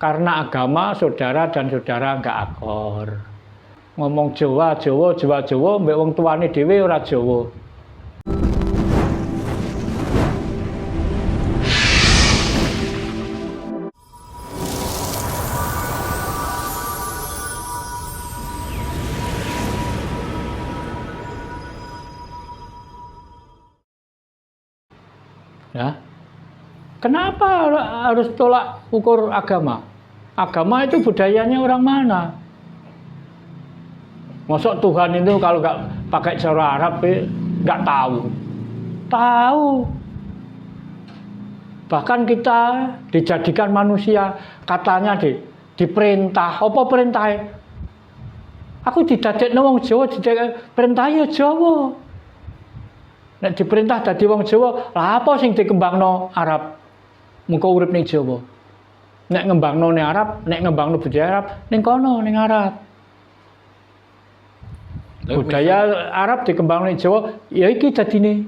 Karena agama saudara dan saudara nggak akor. Ngomong Jawa, Jawa, Jawa, Jawa, mbek wong tuane dhewe ora Jawa. Ya. Kenapa harus tolak ukur agama? Agama itu budayanya orang mana? Masuk Tuhan itu kalau nggak pakai cara Arab nggak tahu. Tahu. Bahkan kita dijadikan manusia katanya diperintah. Apa perintahnya? Aku didadekno wong Jawa, perintah ya Jawa. Nek diperintah dadi wong Jawa, lah apa sing dikembangno Arab? Mengko urip ning Jawa. Nek ngembangno ning Arab, nek ngembangno budaya Arab, ning kono ning Arab. Budaya Arab dikembangno ning Jawa, ya iki dadine.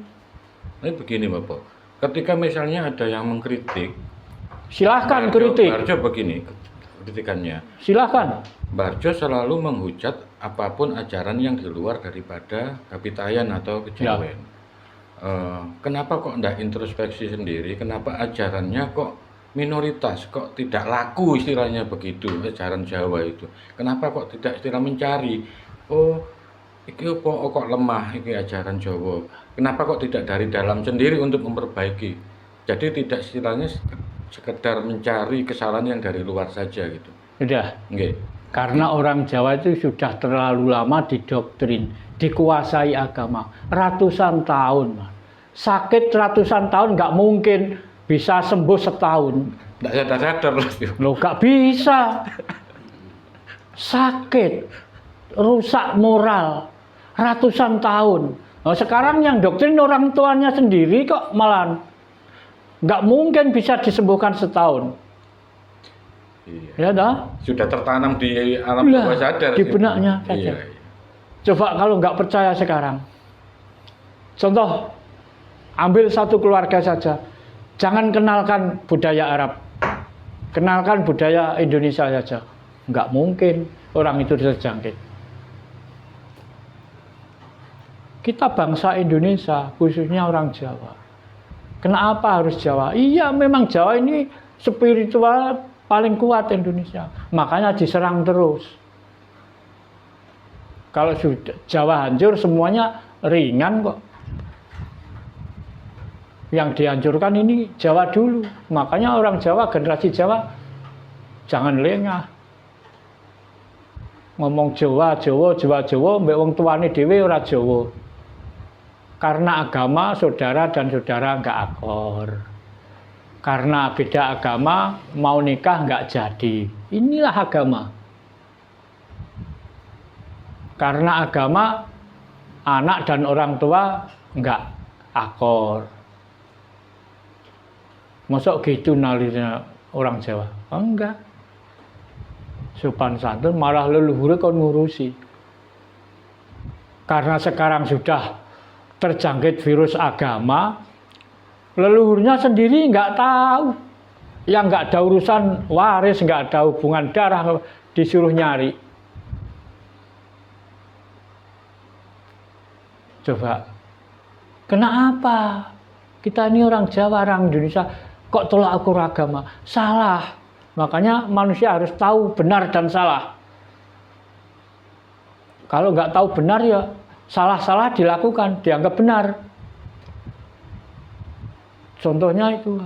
Tapi begini Bapak, ketika misalnya ada yang mengkritik, silahkan kritik. Barjo begini kritikannya. Silahkan. Barjo selalu menghujat apapun ajaran yang di luar daripada kapitayan atau kejawen. Ya. Kenapa kok tidak introspeksi sendiri? Kenapa ajarannya kok minoritas, kok tidak laku istilahnya begitu, ajaran Jawa itu? Kenapa kok tidak istilah mencari? Oh, iki kok lemah iki ajaran Jawa? Kenapa kok tidak dari dalam sendiri untuk memperbaiki? Jadi tidak istilahnya sekedar mencari kesalahan yang dari luar saja gitu. Sudah. Nggih. Karena orang Jawa itu sudah terlalu lama didoktrin, dikuasai agama ratusan tahun. Sakit ratusan tahun nggak mungkin bisa sembuh setahun. Nggak sadar-sadar loh, nggak bisa. Sakit, rusak moral ratusan tahun. Nah, sekarang yang doktrin orang tuanya sendiri kok malah nggak mungkin bisa disembuhkan setahun. Iya. Ya dah. Sudah tertanam di alam bawah sadar. Di benaknya saja. Iya. Coba kalau nggak percaya sekarang. Contoh, ambil satu keluarga saja. Jangan kenalkan budaya Arab. Kenalkan budaya Indonesia saja. Nggak mungkin orang itu terjangkit. Kita bangsa Indonesia, khususnya orang Jawa. Kenapa harus Jawa? Iya, memang Jawa ini spiritual paling kuat Indonesia. Makanya diserang terus. Kalau sudah Jawa hancur, semuanya ringan kok. Yang dihancurkan ini Jawa dulu. Makanya orang Jawa, generasi Jawa, jangan lengah. Ngomong Jawa, Jawa, Jawa, Jawa, mbek wong tuane dhewe ora Jawa. Karena agama saudara dan saudara nggak akor. Karena beda agama, mau nikah nggak jadi. Inilah agama. Karena agama, anak dan orang tua nggak akor. Masa gitu nalirnya orang Jawa? Enggak. Sopan santun, malah leluhur kon ngurusi. Karena sekarang sudah terjangkit virus agama, leluhurnya sendiri nggak tahu. Yang nggak ada urusan waris, nggak ada hubungan darah, disuruh nyari. Coba, kenapa kita ini orang Jawa, orang Indonesia, kok tolak ukur agama? Salah. Makanya manusia harus tahu benar dan salah. Kalau nggak tahu benar ya salah-salah dilakukan, dianggap benar. Contohnya itu,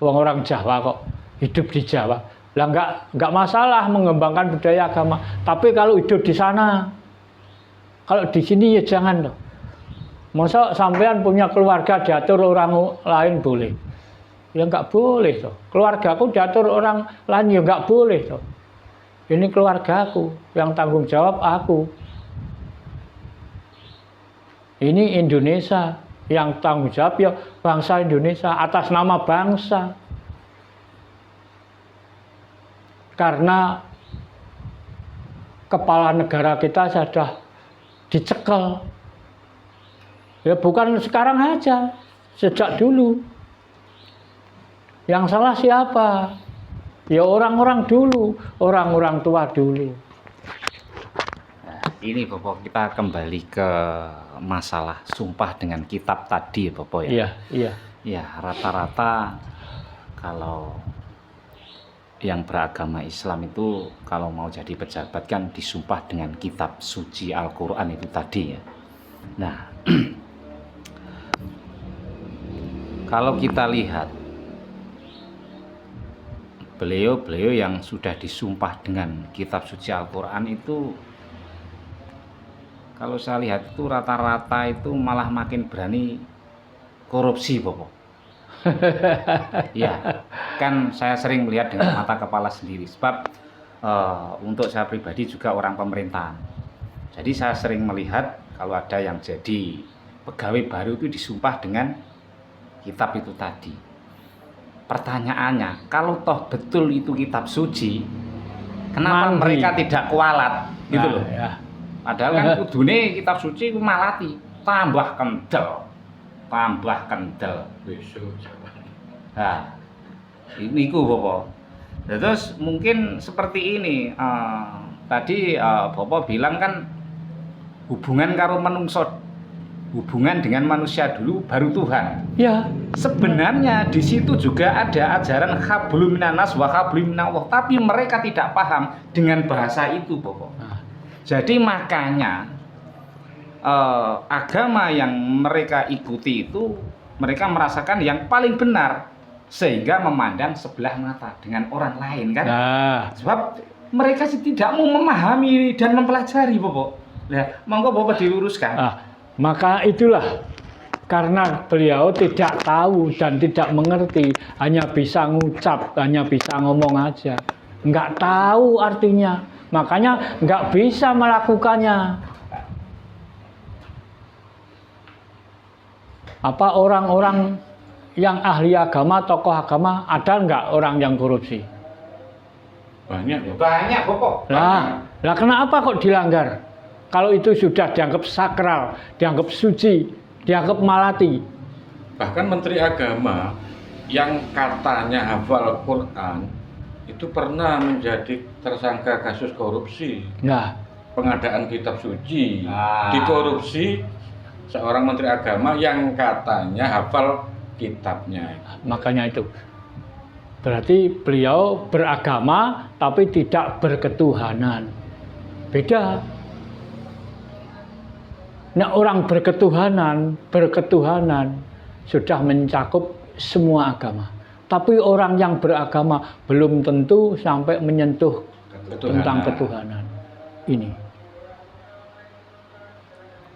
orang Jawa kok hidup di Jawa, lah nggak masalah mengembangkan budaya agama. Tapi kalau hidup di sana, kalau di sini ya jangan loh. Masa sampean punya keluarga diatur orang lain boleh? Ya nggak boleh toh. Keluargaku diatur orang lain ya nggak boleh toh. Ini keluargaku, yang tanggung jawab aku. Ini Indonesia, yang tanggung jawab ya bangsa Indonesia atas nama bangsa. Karena kepala negara kita sudah dicekel. Ya bukan sekarang aja, sejak dulu. Yang salah siapa? Ya orang-orang dulu, orang-orang tua dulu. Nah, ini Bapak, kita kembali ke masalah sumpah dengan kitab tadi ya Bapak ya. Iya, iya. Ya, rata-rata kalau yang beragama Islam itu kalau mau jadi pejabat kan disumpah dengan kitab suci Al-Quran itu tadi ya. Nah, kalau kita lihat beliau-beliau yang sudah disumpah dengan kitab suci Al-Quran itu, kalau saya lihat itu rata-rata itu malah makin berani korupsi Bapak. Ya, kan saya sering melihat dengan mata kepala sendiri. Sebab untuk saya pribadi juga orang pemerintahan. Jadi saya sering melihat kalau ada yang jadi pegawai baru itu disumpah dengan kitab itu tadi. Pertanyaannya, kalau toh betul itu kitab suci, kenapa Mandi. mereka tidak kualat gitu loh? Ya. Padahal kan kudune kitab suci itu malati, tambah kendel. Besok jawaban. Nah, ini ku Bapak. Nah, terus mungkin seperti ini, tadi Bapak bilang kan hubungan karo manungso, hubungan dengan manusia dulu baru Tuhan. Ya, Sebenarnya di situ juga ada ajaran hablum minanas wa hablum minallah, tapi mereka tidak paham dengan bahasa itu Bapak. Nah. Jadi makanya agama yang mereka ikuti itu mereka merasakan yang paling benar sehingga memandang sebelah mata dengan orang lain kan. Nah, Sebab mereka sih tidak mau memahami dan mempelajari Bapak. Nah, monggo Bapak diluruskan. maka itulah karena beliau tidak tahu dan tidak mengerti, hanya bisa ngucap, hanya bisa ngomong aja, nggak tahu artinya, makanya nggak bisa melakukannya. Apa orang-orang yang ahli agama, tokoh agama, ada nggak orang yang korupsi? Banyak ya. Banyak Bapak. Lah kenapa kok dilanggar? Kalau itu sudah dianggap sakral, dianggap suci, dianggap malati. Bahkan Menteri Agama yang katanya hafal Quran itu pernah menjadi tersangka kasus korupsi. Nah, Pengadaan kitab suci Ah. dikorupsi seorang Menteri Agama yang katanya hafal kitabnya. makanya itu. Berarti beliau beragama tapi tidak berketuhanan. Beda. Nah, orang berketuhanan sudah mencakup semua agama. Tapi orang yang beragama belum tentu sampai menyentuh tentang ketuhanan.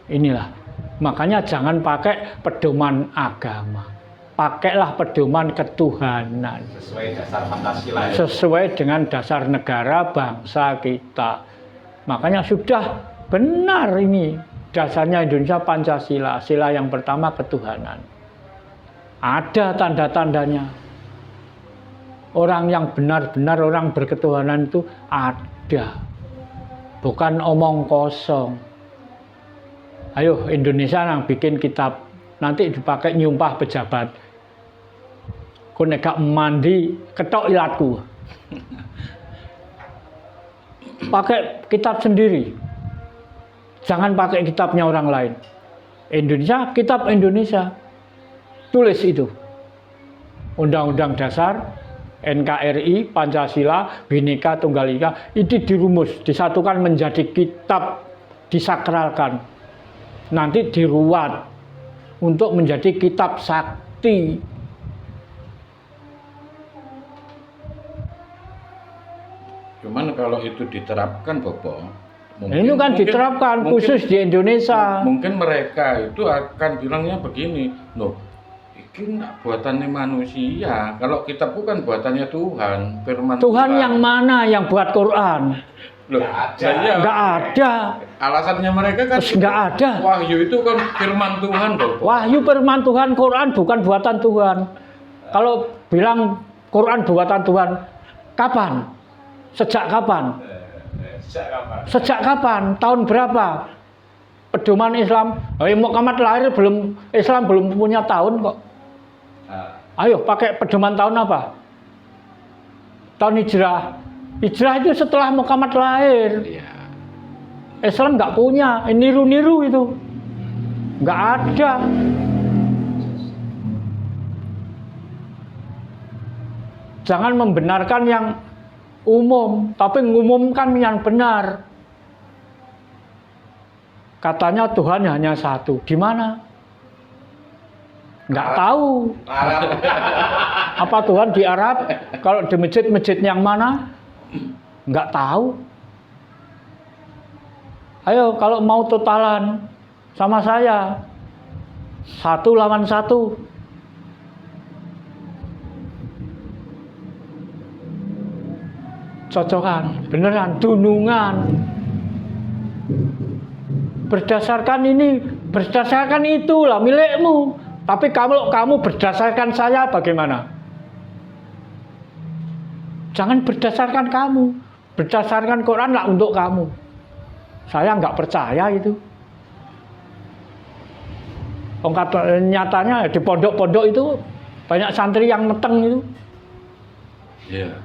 Inilah. Makanya jangan pakai pedoman agama. Pakailah pedoman ketuhanan. Sesuai dasar Pancasila. Sesuai dengan dasar negara bangsa kita. Makanya sudah benar ini. Dasarnya Indonesia Pancasila. Sila yang pertama ketuhanan. Ada tanda-tandanya. Orang yang benar-benar orang berketuhanan itu ada. Bukan omong kosong. Ayo Indonesia yang bikin kitab, nanti dipakai nyumpah pejabat. Ku nek gak mandi ketok ilatku. Pakai kitab sendiri. Jangan pakai kitabnya orang lain. Indonesia, kitab Indonesia. Tulis itu. Undang-Undang Dasar, NKRI, Pancasila, Bhinneka Tunggal Ika, itu dirumus, disatukan menjadi kitab, disakralkan. Nanti diruat untuk menjadi kitab sakti. Cuman kalau itu diterapkan Bapak, Itu kan diterapkan khusus di Indonesia. Mungkin mereka itu akan bilangnya begini, loh, ini buatannya manusia. Kalau kitab bukan buatannya Tuhan, firman Tuhan yang mana yang buat Quran? Loh, saya Nggak ada. alasannya mereka kan Nggak ada. wahyu itu kan firman Tuhan, Bapak. Wahyu firman Tuhan, Quran bukan buatan Tuhan. Kalau bilang Quran buatan Tuhan, kapan? Sejak kapan? Sejak kapan? Tahun berapa? Pedoman Islam, Muhammad lahir belum, Islam belum punya tahun kok. Ayo pakai pedoman tahun apa? tahun hijrah. Hijrah itu setelah Muhammad lahir. Iya. Islam nggak punya, niru-niru itu. Nggak ada. Jangan membenarkan yang umum, tapi mengumumkan yang benar. Katanya Tuhan hanya satu. Di mana? Nggak tahu. Apa Tuhan di Arab? Kalau di masjid-masjid yang mana? Nggak tahu. Ayo kalau mau totalan sama saya, 1 lawan 1. Cocokan, beneran, dunungan. Berdasarkan ini, berdasarkan itulah milikmu. Tapi kalau kamu berdasarkan saya bagaimana? Jangan berdasarkan kamu, berdasarkan Quran lah untuk kamu. Saya nggak percaya itu. Nyatanya di pondok-pondok itu banyak santri yang meteng itu. Iya.